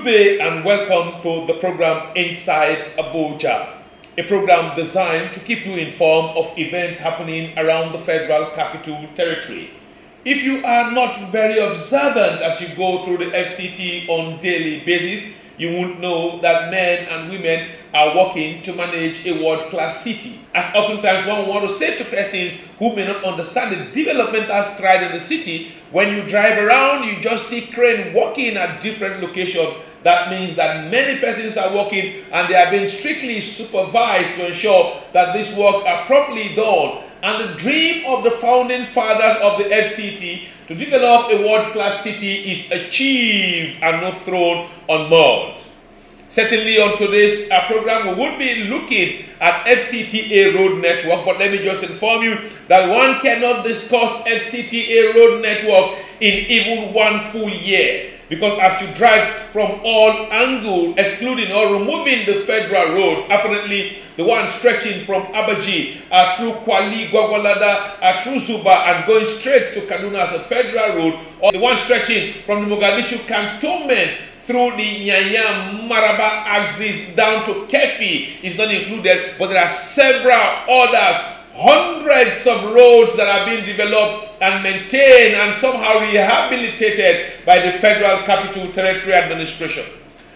day and welcome to the program Inside Abuja, a program designed to keep you informed of events happening around the Federal Capital Territory. If you are not very observant as you go through the FCT on daily basis, you won't know that men and women are working to manage a world-class city. As oftentimes one want to say to persons who may not understand the developmental stride in the city, when you drive around, you just see crane working at different locations. That means that many persons are working and they are being strictly supervised to ensure that this work are properly done. And the dream of the founding fathers of the FCT to develop a world-class city is achieved and not thrown on mud. Certainly on today's program, we would be looking at FCTA road network, but let me just inform you that one cannot discuss FCTA road network in even one full year. Because as you drive from all angles, excluding or removing the federal roads, apparently the one stretching from Abuja through Kwali, Gwagwalada, through Zuba and going straight to Kaduna as a federal road, or the one stretching from the Mogadishu cantonment through the Nyanya Maraba axis down to Kefi is not included, but there are several others, hundreds of roads that are being developed and maintained and somehow rehabilitated by the Federal Capital Territory Administration.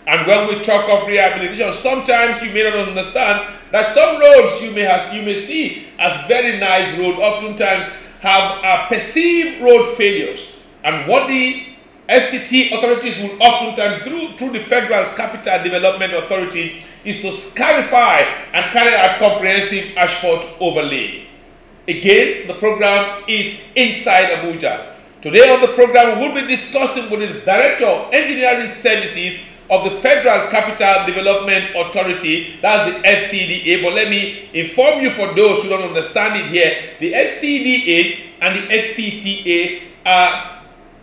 And when we talk of rehabilitation, sometimes you may not understand that some roads you may see as very nice roads oftentimes have perceived road failures. And what the FCT authorities will oftentimes do through the Federal Capital Development Authority is to scarify and carry out comprehensive asphalt overlay. Again, the program is Inside Abuja. Today on the program, we will be discussing with the Director of Engineering Services of the Federal Capital Development Authority, that's the FCDA. But let me inform you, for those who don't understand it here, the FCDA and the FCTA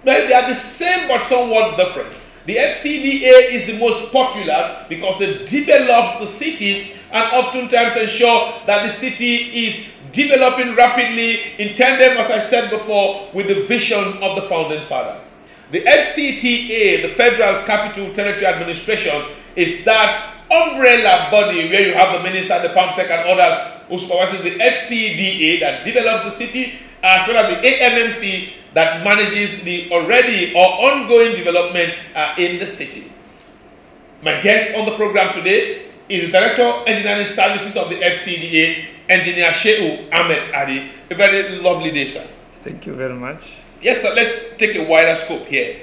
they are the same but somewhat different. The FCDA is the most popular because it develops the city and oftentimes ensure that the city is developing rapidly in tandem, as I said before, with the vision of the founding father. The FCTA, the Federal Capital Territory Administration, is that umbrella body where you have the minister, the PAMSEC and others who supervises the FCDA that develops the city, as well as the AMMC that manages the already or ongoing development in the city. My guest on the program today is the Director of Engineering Services of the FCDA, Engineer Shehu Ahmed Adi. A very lovely day, sir. Thank you very much. Yes, sir. Let's take a wider scope here.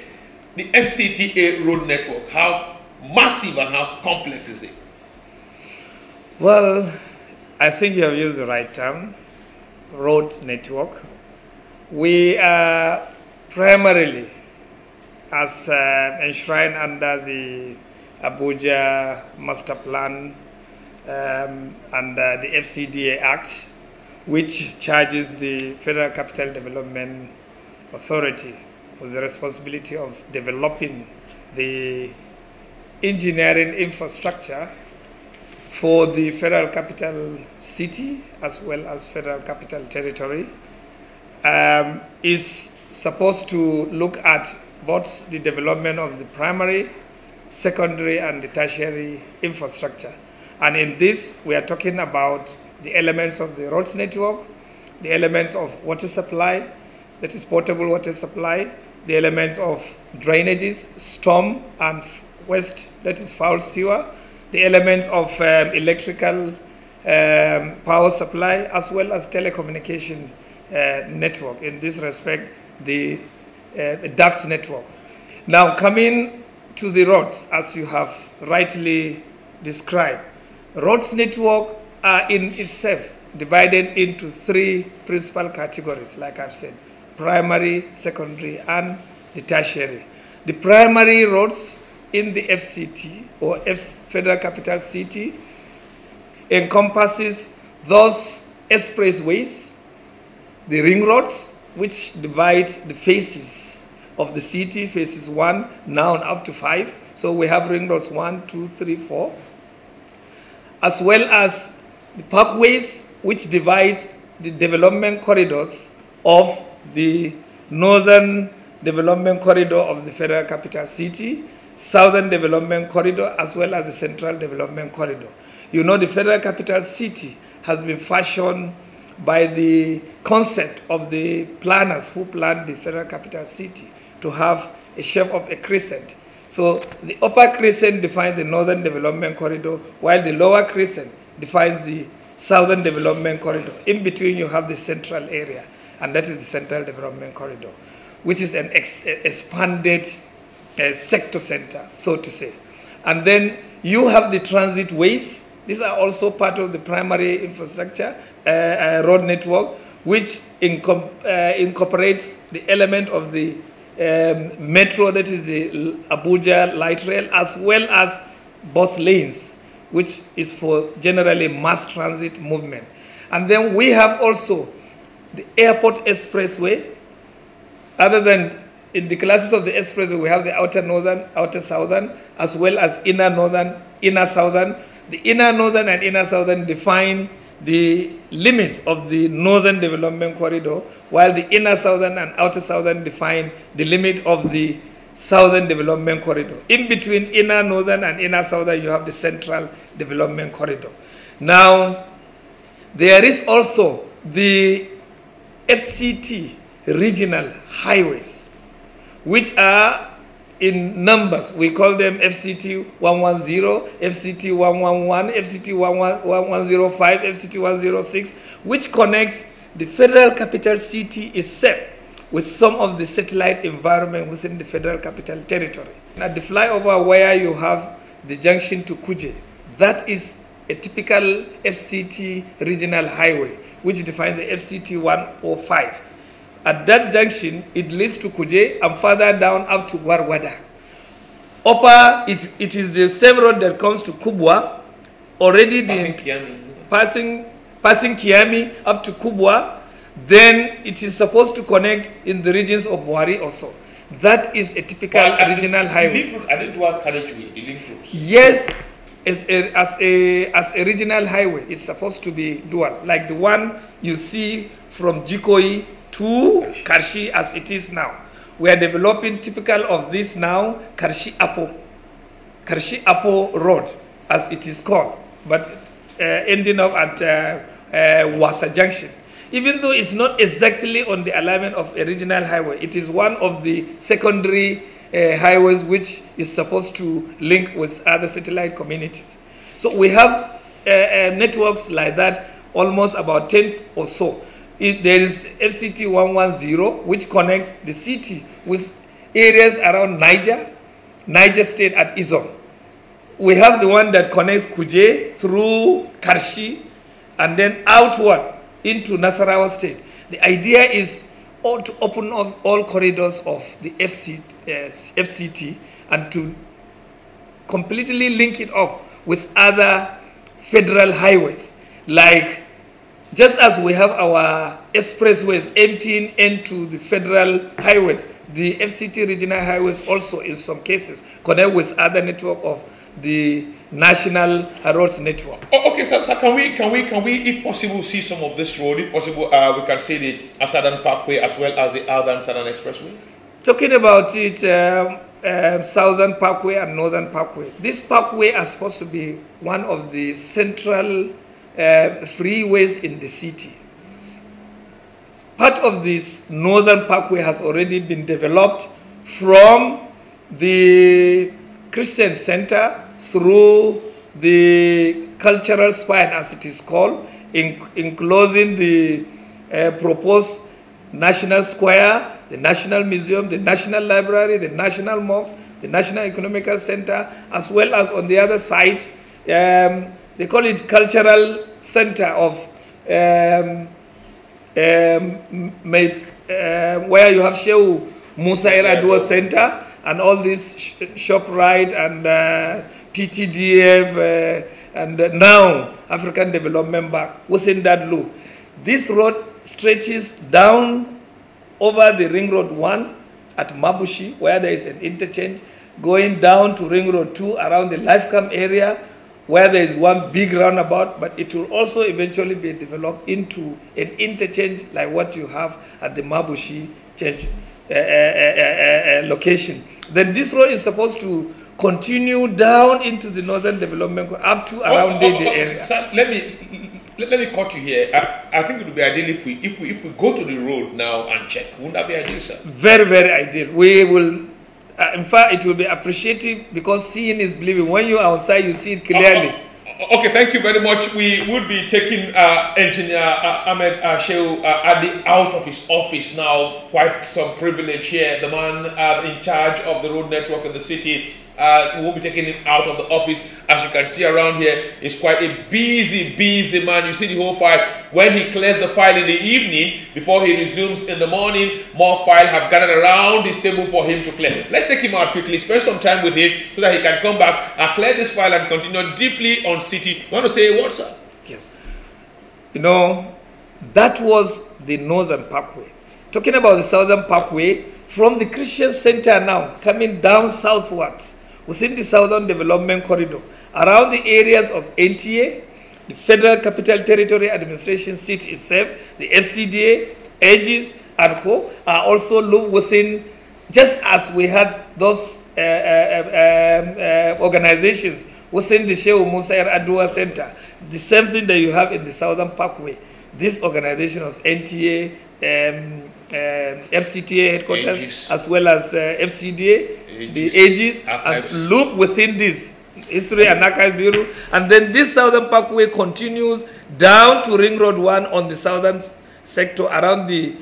The FCTA road network, how massive and how complex is it? Well, I think you have used the right term, road network. We are primarily, as enshrined under the Abuja Master Plan and the FCDA Act, which charges the Federal Capital Development Authority with the responsibility of developing the engineering infrastructure for the Federal Capital City as well as Federal Capital Territory, is supposed to look at both the development of the primary, secondary, and the tertiary infrastructure. And in this, we are talking about the elements of the roads network, the elements of water supply, that is potable water supply, the elements of drainages, storm and waste, that is foul sewer, the elements of electrical power supply, as well as telecommunication network. In this respect, the ducts network. Now, coming to the roads, as you have rightly described, roads network are in itself divided into three principal categories, like I've said: primary, secondary, and the tertiary. The primary roads in the FCT, or Federal Capital City, encompasses those expressways, the ring roads, which divide the faces of the city, phases 1, now up to 5. So we have ring roads 1, 2, 3, 4. As well as the parkways, which divides the development corridors of the northern development corridor of the Federal Capital City, Southern Development Corridor as well as the Central Development Corridor. You know, the Federal Capital City has been fashioned by the concept of the planners who planned the Federal Capital City to have a shape of a crescent. So the upper crescent defines the Northern Development Corridor, while the lower crescent defines the Southern Development Corridor. In between, you have the central area, and that is the Central Development Corridor, which is an expanded sector center, so to say. And then you have the transit ways. These are also part of the primary infrastructure road network, which incorporates the element of the metro, that is the Abuja light rail, as well as bus lanes, which is for generally mass transit movement. And then we have also the airport expressway. Other than in the classes of the expressway, we have the outer northern, outer southern, as well as inner northern, inner southern. The inner northern and inner southern define the limits of the Northern Development Corridor, while the inner southern and outer southern define the limit of the Southern Development Corridor. In between inner northern and inner southern, you have the Central Development Corridor. Now, there is also the FCT regional highways, which are in numbers. We call them FCT 110, FCT 111, FCT 1105, FCT 106, which connects the Federal Capital City itself with some of the satellite environment within the Federal Capital Territory. At the flyover where you have the junction to Kuje, that is a typical FCT regional highway, which defines the FCT 105. At that junction, it leads to Kuje and further down up to Warwada. Upper, it is the same road that comes to Kubwa, already passing Kiami up to Kubwa. Then it is supposed to connect in the regions of Buhari also. That is a typical regional highway. I didn't want carriageway, the link roads. Yes, as a regional highway, it's supposed to be dual, like the one you see from Jikoi to Karshi as it is now. We are developing typical of this now, Karshi Apo Road, as it is called, but ending up at Wasa Junction. Even though it's not exactly on the alignment of a regional highway, it is one of the secondary highways which is supposed to link with other satellite communities. So we have networks like that, almost about 10 or so. There is FCT 110, which connects the city with areas around Niger State at Izon. We have the one that connects Kuje through Karshi and then outward into Nasarawa State. The idea is to open up all corridors of the FCT and to completely link it up with other federal highways, like just as we have our expressways emptying into the federal highways, the FCT regional highways also in some cases connect with other network of the national roads network. Oh, okay, so can we, if possible, see some of this road? If possible, we can see the Southern Parkway as well as the Northern Southern Expressway. Talking about it, Southern Parkway and Northern Parkway. This parkway is supposed to be one of the central freeways in the city. Part of this Northern Parkway has already been developed from the Christian Center through the cultural spine, as it is called, enclosing the proposed National Square, the National Museum, the National Library, the National Mosque, the National Economical Center, as well as on the other side, they call it Cultural Center of where you have Shehu Musa Iraduwa Center and all this ShopRite and PTDF and now African Development Bank within that loop. This road stretches down over the Ring Road 1 at Mabushi, where there is an interchange, going down to Ring Road 2 around the Lifecam area, where there is one big roundabout, but it will also eventually be developed into an interchange like what you have at the Mabushi change, location. Then this road is supposed to continue down into the Northern Development up to around the area. Sir, let me cut you here. I think it would be ideal if we go to the road now and check. Wouldn't that be ideal, sir? Very, very ideal. We will. In fact, it will be appreciative because seeing is believing. When you're outside, you see it clearly. Okay, thank you very much. We would be taking Engineer Ahmed Shehu Adi out of his office now. Quite some privilege here. The man in charge of the road network in the city. We will be taking him out of the office. As you can see around here, he's quite a busy man. You see the whole file. When he clears the file in the evening, before he resumes in the morning, more files have gathered around this table for him to clear. Let's take him out quickly, spend some time with him so that he can come back and clear this file and continue deeply on city. You want to say what, sir? Yes. You know, that was the Northern Parkway. Talking about the Southern Parkway, from the Christian Center now, coming down southwards, within the Southern Development Corridor, around the areas of NTA, the Federal Capital Territory Administration seat itself, the FCDA, Aegis, and co, are also looped within, just as we had those organizations within the Shehu Musa Adua Center, the same thing that you have in the Southern Parkway. This organization of NTA, FCTA headquarters, Aegis, as well as FCDA, Aegis, the Aegis, and loop within this History and Archives Bureau. And then this Southern Parkway continues down to Ring Road 1 on the southern sector around the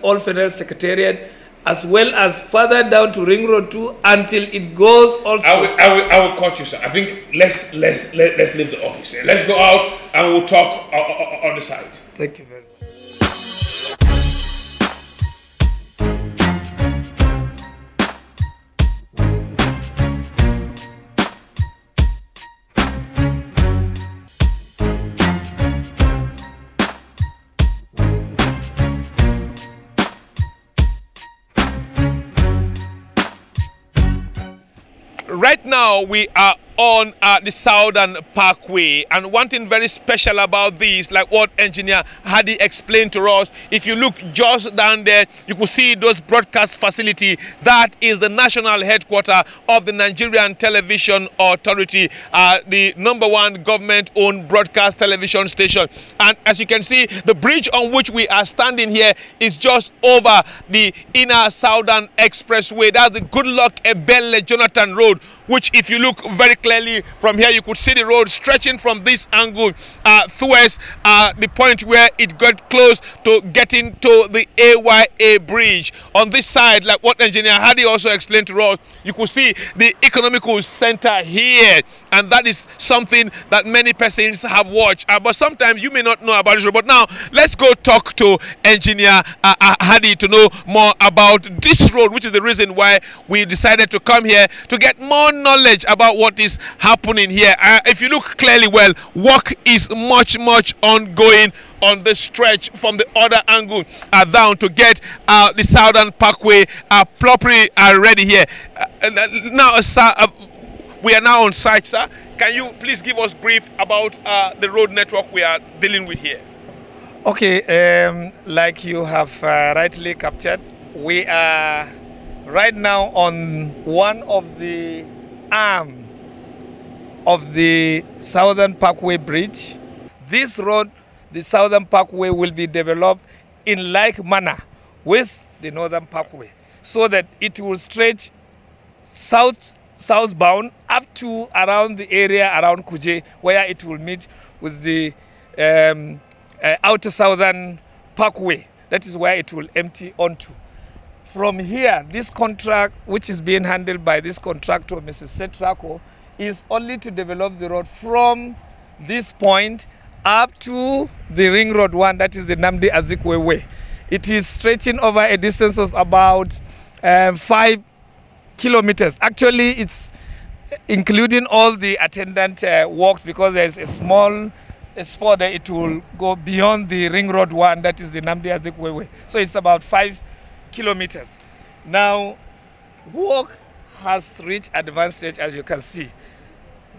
All Federal Secretariat, as well as further down to Ring Road 2 until it goes also. I will cut you, sir. I think let's leave the office. Let's go out and we'll talk on the side. Thank you very much. Right now we are on the Southern Parkway, and one thing very special about this, like what Engineer Hadi explained to us, if you look just down there, you could see those broadcast facility. That is the national headquarters of the Nigerian Television Authority, the #1 government-owned broadcast television station. And as you can see, the bridge on which we are standing here is just over the inner Southern Expressway. That's the Goodluck Ebele Jonathan Road, which if you look very clearly from here, you could see the road stretching from this angle towards the point where it got close to getting to the AYA bridge. On this side, like what Engineer Hadi also explained to us, you could see the economical center here, and that is something that many persons have watched, but sometimes you may not know about this road. But now let's go talk to Engineer Hadi to know more about this road, which is the reason why we decided to come here to get more knowledge about what is happening here. If you look clearly well, work is much ongoing on the stretch from the other angle down to get the Southern Parkway properly ready here. Now, sir, we are now on site, sir. Can you please give us brief about the road network we are dealing with here? Okay, like you have rightly captured, we are right now on one of the arms of the Southern Parkway Bridge. This road, the Southern Parkway, will be developed in like manner with the Northern Parkway, so that it will stretch southbound up to around the area around Kuje, where it will meet with the outer Southern Parkway. That is where it will empty onto. From here, this contract, which is being handled by this contractor, Mrs. Setrako, is only to develop the road from this point up to the Ring Road 1, that is the Namdi Azikwe Way. It is stretching over a distance of about 5 kilometers. Actually, it's including all the attendant works, because there's a small spot that it will go beyond the Ring Road 1, that is the Namdi Azikwe Way. So it's about 5 kilometers. Now, work has reached advanced stage, as you can see.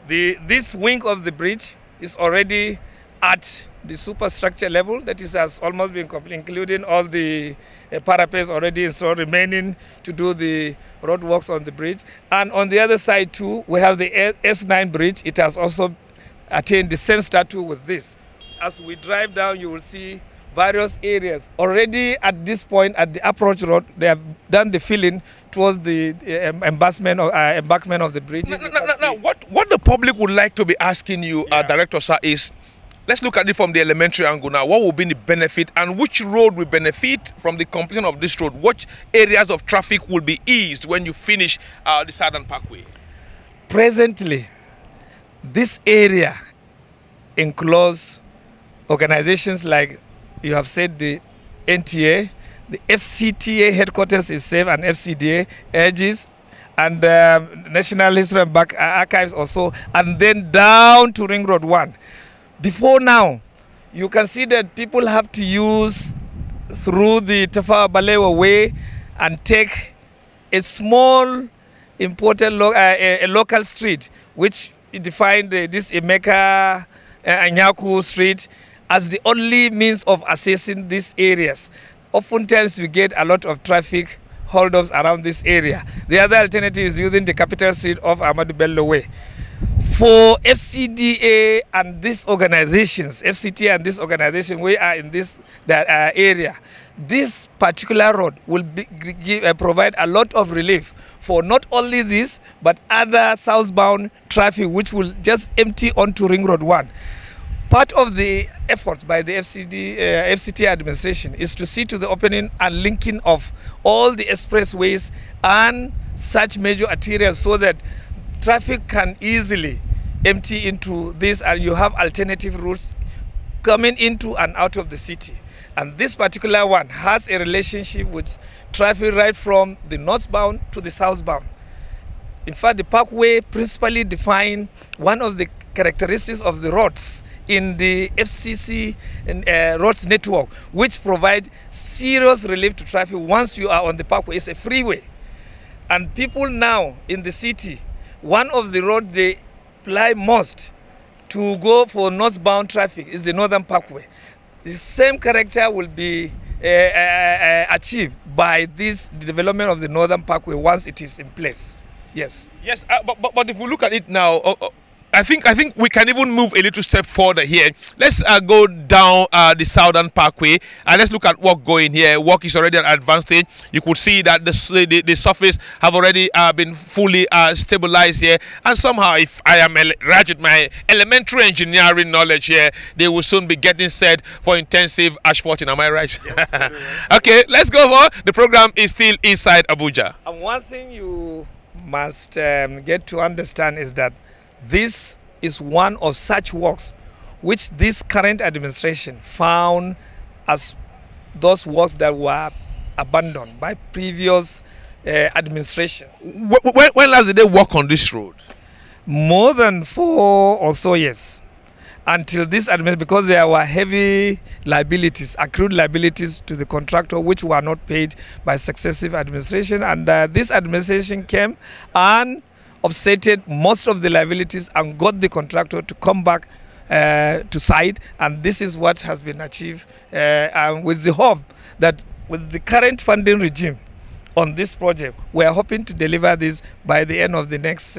This wing of the bridge is already at the superstructure level, that is has almost been complete, including all the parapets already installed, remaining to do the road works on the bridge. And on the other side too, we have the S9 bridge. It has also attained the same status with this. As we drive down, you will see various areas. Already at this point, at the approach road, they have done the filling towards the embankment of the bridge. Now, what the public would like to be asking you, Director Sir, is, let's look at it from the elementary angle now. What will be the benefit, and which road will benefit from the completion of this road? Which areas of traffic will be eased when you finish the Southern Parkway? Presently, this area includes organizations like, you have said, the NTA, the FCTA headquarters is safe, and FCDA, Aegis, and National History and Archives also, and then down to Ring Road 1. Before now, you can see that people have to use through the Tafawa Balewa way and take a small, important a local street, which defined this Emeka Anyaku street, as the only means of accessing these areas. Oftentimes we get a lot of traffic holdups around this area. The other alternative is using the capital street of Ahmadu Bello Way. For FCDA and these organizations, FCT and this organization, we are in this area. This particular road will provide a lot of relief for not only this, but other southbound traffic, which will just empty onto Ring Road 1. Part of the efforts by the FCT administration is to see to the opening and linking of all the expressways and such major arterials, so that traffic can easily empty into this, and you have alternative routes coming into and out of the city. And this particular one has a relationship with traffic right from the northbound to the southbound. In fact, the parkway principally defines one of the characteristics of the roads in the FCC roads network, which provide serious relief to traffic once you are on the parkway. It's a freeway. And people now in the city, one of the roads they apply most to go for northbound traffic is the Northern Parkway. The same character will be achieved by this development of the Northern Parkway once it is in place. Yes. Yes, but if we look at it now, I think we can even move a little step further here. Let's go down the Southern Parkway and let's look at work going here. Work is already at advanced stage. You could see that the surface have already been fully stabilized here. And somehow, if I am right with my elementary engineering knowledge here, they will soon be getting set for intensive asphalting. Am I right? Yes, okay, let's go on. The program is still inside Abuja. And one thing you must get to understand is that this is one of such works which this current administration found as those works that were abandoned by previous administrations. When last did they work on this road? More than 4 or so years. Until this administration, because there were heavy liabilities, accrued liabilities to the contractor, which were not paid by successive administration. And this administration came and offsetted most of the liabilities and got the contractor to come back to site, and this is what has been achieved, and with the hope that with the current funding regime on this project, we are hoping to deliver this by the end of the next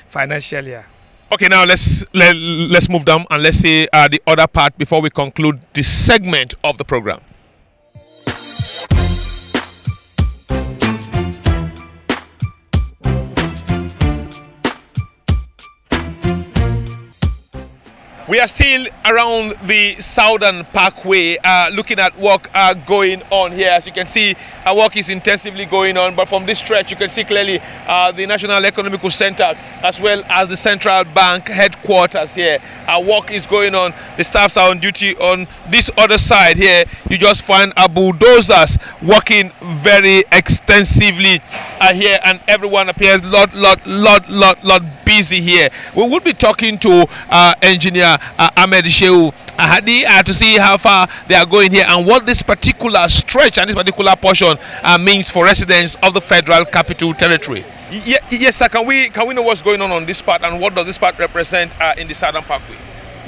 financial year. Okay, now let's move down and let's see the other part before we conclude this segment of the program. We are still around the Southern Parkway, looking at work going on here. As you can see, work is intensively going on, but from this stretch you can see clearly the National Economical Center as well as the Central Bank headquarters here. Work is going on. The staffs are on duty on this other side here. You just find bulldozers working very extensively here, and everyone appears lot busy here. We will be talking to engineer Ahmed Shehu Ahadi to see how far they are going here and what this particular stretch and this particular portion means for residents of the Federal Capital Territory. Yes, sir. Can we know what's going on this part, and what does this part represent in the Southern Parkway?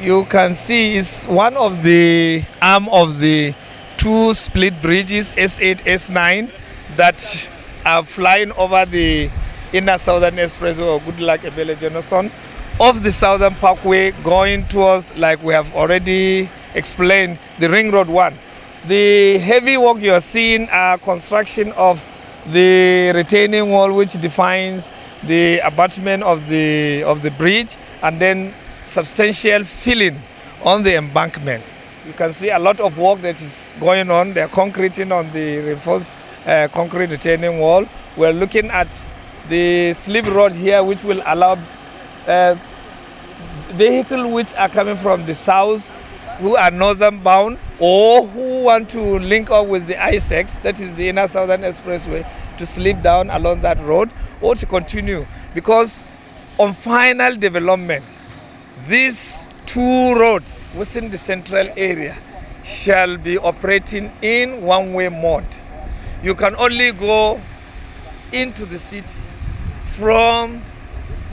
you can see is one of the arm of the two split bridges, S8, S9, that are flying over the inner southern expressway or Goodluck Ebele Jonathan of the southern parkway going towards, like we have already explained, the Ring Road 1. The heavy work you are seeing are construction of the retaining wall, which defines the abutment of the bridge, and then substantial filling on the embankment. You can see a lot of work that is going on. They're concreting on the reinforced concrete retaining wall. We're looking at the slip road here, which will allow vehicles which are coming from the south, who are northern bound, or who want to link up with the I6, that is the inner southern expressway, to slip down along that road or to continue. Because on final development, these two roads within the central area shall be operating in one-way mode. You can only go into the city from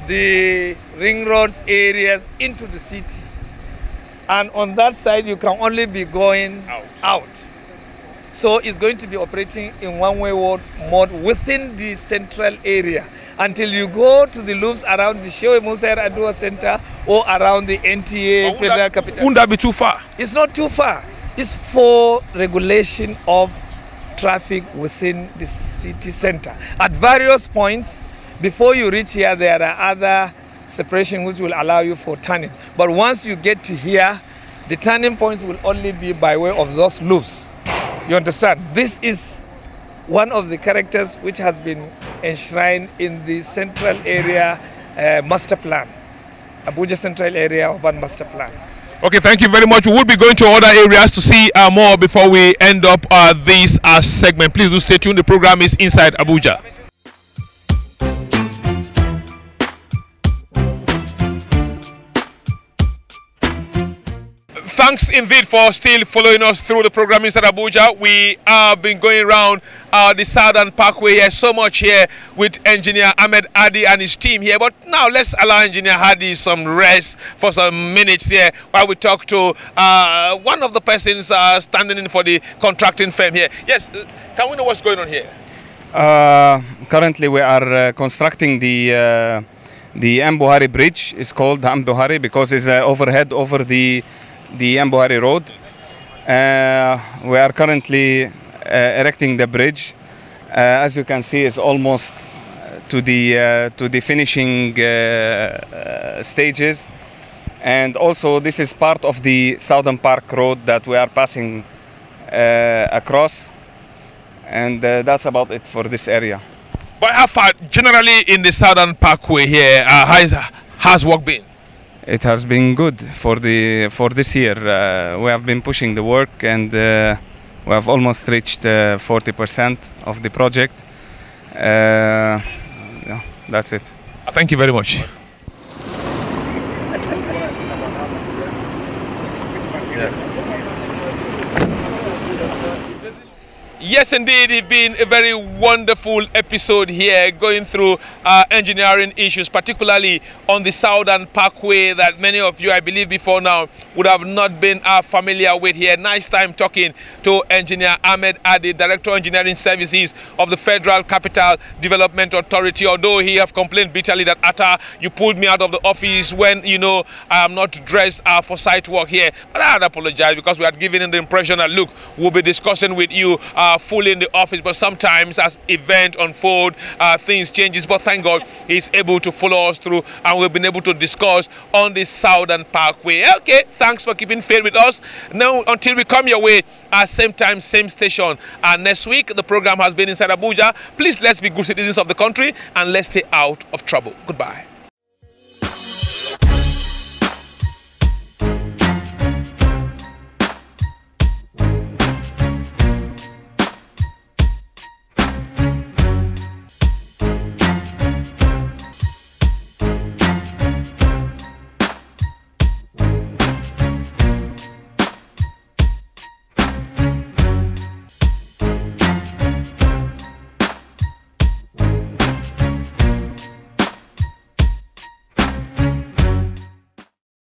the ring roads areas into the city. And on that side, you can only be going out. So it's going to be operating in one-way mode within the central area until you go to the loops around the Shewe Musa Adua Center or around the NTA Federal Capital. Wouldn't that be too far? It's not too far. It's for regulation of traffic within the city center. At various points, before you reach here, there are other separations which will allow you for turning. But once you get to here, the turning points will only be by way of those loops. You understand? This is one of the characters which has been enshrined in the central area master plan, Abuja Central Area Urban Master Plan. Okay, thank you very much. We will be going to other areas to see more before we end up this segment. Please do stay tuned. The program is Inside Abuja. Thanks indeed for still following us through the program Inside Abuja. We have been going around the Southern Parkway here, so much here with Engineer Ahmed Adi and his team here. But now let's allow Engineer Adi some rest for some minutes here while we talk to one of the persons standing in for the contracting firm here. Yes, can we know what's going on here? Currently we are constructing the Mbuhari Bridge. It's called the Mbuhari because it's overhead over the Mbuhari Road. We are currently erecting the bridge. As you can see, it's almost to the finishing stages. And also, this is part of the Southern Park Road that we are passing across. And that's about it for this area. But how far, generally in the Southern Parkway here, has work been? It has been good for this year. We have been pushing the work, and we have almost reached 40% of the project. Yeah, that's it. Thank you very much. Yes, indeed, it's been a very wonderful episode here, going through engineering issues, particularly on the Southern Parkway that many of you, I believe, before now would have not been familiar with here. Nice time talking to Engineer Ahmed Adi, Director of Engineering Services of the Federal Capital Development Authority. Although he have complained bitterly that Atta, you pulled me out of the office when, you know, I am not dressed for site work here. But I had apologized because we had given him the impression that, look, we'll be discussing with you fully in the office, but sometimes as event unfold, things changes. But thank God he's able to follow us through, and we've been able to discuss on the Southern Parkway. Okay, thanks for keeping faith with us. Now, until we come your way, same time, same station. Next week, the program has been Inside Abuja. Please, let's be good citizens of the country and let's stay out of trouble. Goodbye.